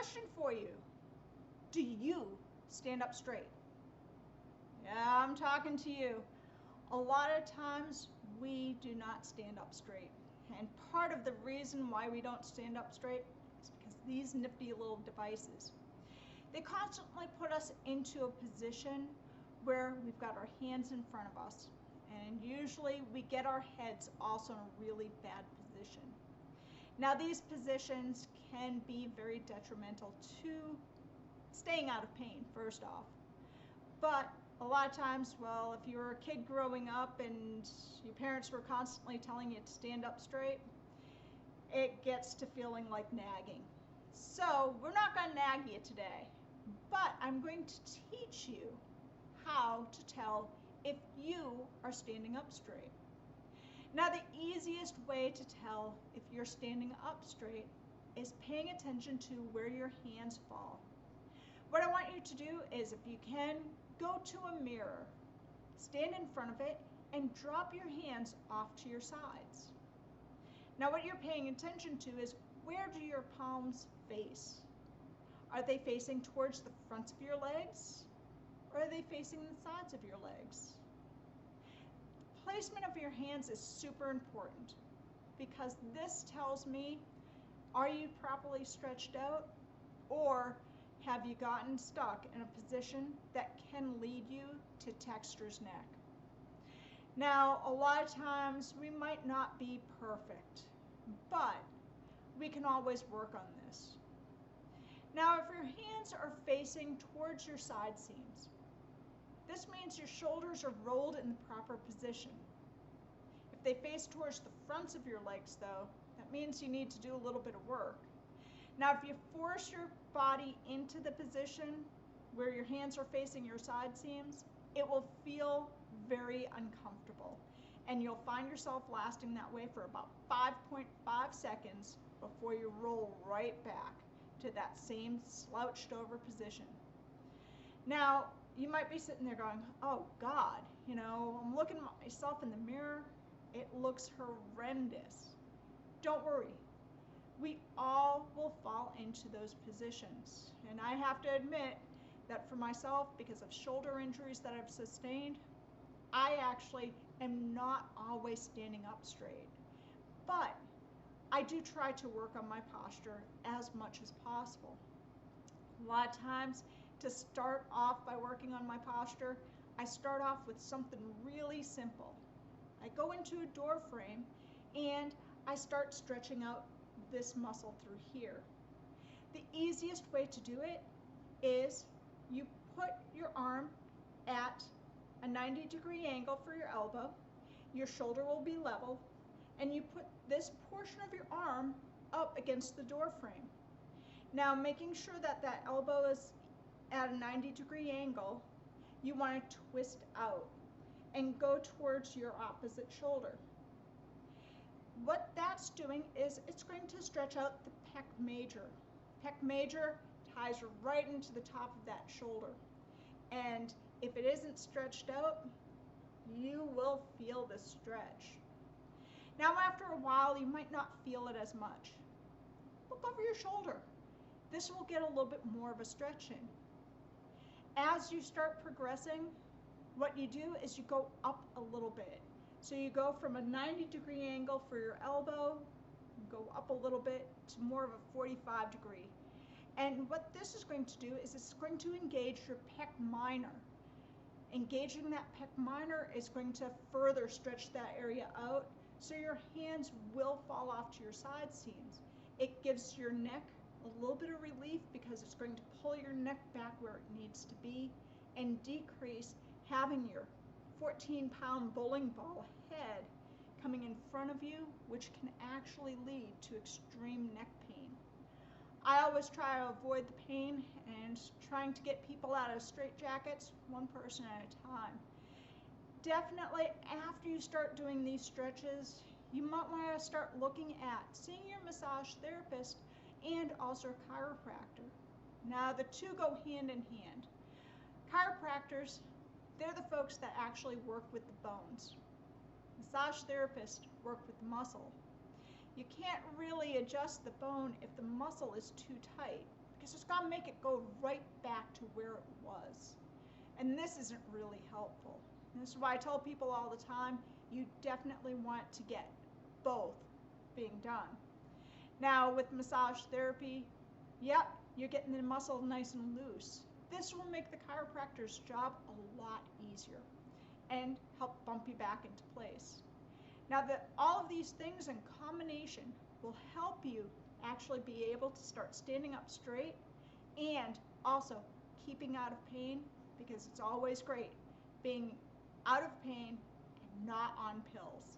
question for you. Do you stand up straight? Yeah, I'm talking to you. A lot of times we do not stand up straight. And part of the reason why we don't stand up straight is because these nifty little devices, they constantly put us into a position where we've got our hands in front of us. And usually we get our heads also in a really bad position. Now these positions can be very detrimental to staying out of pain, first off. But a lot of times, well, if you were a kid growing up and your parents were constantly telling you to stand up straight, it gets to feeling like nagging. So we're not going to nag you today, but I'm going to teach you how to tell if you are standing up straight. Now, the easiest way to tell if you're standing up straight is paying attention to where your hands fall. What I want you to do is, if you can, go to a mirror, stand in front of it, and drop your hands off to your sides. Now, what you're paying attention to is, where do your palms face? Are they facing towards the fronts of your legs, or are they facing the sides of your legs? Placement of your hands is super important because this tells me, are you properly stretched out, or have you gotten stuck in a position that can lead you to texture's neck? Now, a lot of times we might not be perfect, but we can always work on this. Now, if your hands are facing towards your side seams, this means your shoulders are rolled in the proper position. If they face towards the fronts of your legs, though, that means you need to do a little bit of work. Now, if you force your body into the position where your hands are facing your side seams, it will feel very uncomfortable. And you'll find yourself lasting that way for about 5.5 seconds before you roll right back to that same slouched over position. Now, you might be sitting there going, oh God, I'm looking at myself in the mirror. It looks horrendous. Don't worry. We all will fall into those positions. And I have to admit that for myself, because of shoulder injuries that I've sustained, I actually am not always standing up straight. But I do try to work on my posture as much as possible. A lot of times, to start off by working on my posture, I start off with something really simple. I go into a door frame and I start stretching out this muscle through here. The easiest way to do it is you put your arm at a 90-degree angle for your elbow, your shoulder will be level, and you put this portion of your arm up against the door frame. Now, making sure that that elbow is at a 90-degree angle, you want to twist out and go towards your opposite shoulder. What that's doing is it's going to stretch out the pec major. Pec major ties right into the top of that shoulder. And if it isn't stretched out, you will feel the stretch. Now, after a while, you might not feel it as much. Look over your shoulder. This will get a little bit more of a stretch in. As you start progressing, what you do is you go up a little bit. So you go from a 90-degree angle for your elbow, go up a little bit to more of a 45-degree. And what this is going to do is it's going to engage your pec minor. Engaging that pec minor is going to further stretch that area out, so your hands will fall off to your side seams. It gives your neck a little bit of relief because it's going to pull your neck back where it needs to be and decrease having your 14-pound bowling ball head coming in front of you, which can actually lead to extreme neck pain. I always try to avoid the pain and trying to get people out of straitjackets one person at a time. Definitely after you start doing these stretches, you might want to start looking at seeing your massage therapist and also a chiropractor. Now, the two go hand in hand. Chiropractors, they're the folks that actually work with the bones. Massage therapists work with the muscle. You can't really adjust the bone if the muscle is too tight, because it's going to make it go right back to where it was. And this isn't really helpful. And this is why I tell people all the time, you definitely want to get both being done. Now with massage therapy, yep, you're getting the muscle nice and loose. This will make the chiropractor's job a lot easier and help bump you back into place. Now all of these things in combination will help you actually be able to start standing up straight and also keeping out of pain, because it's always great being out of pain and not on pills.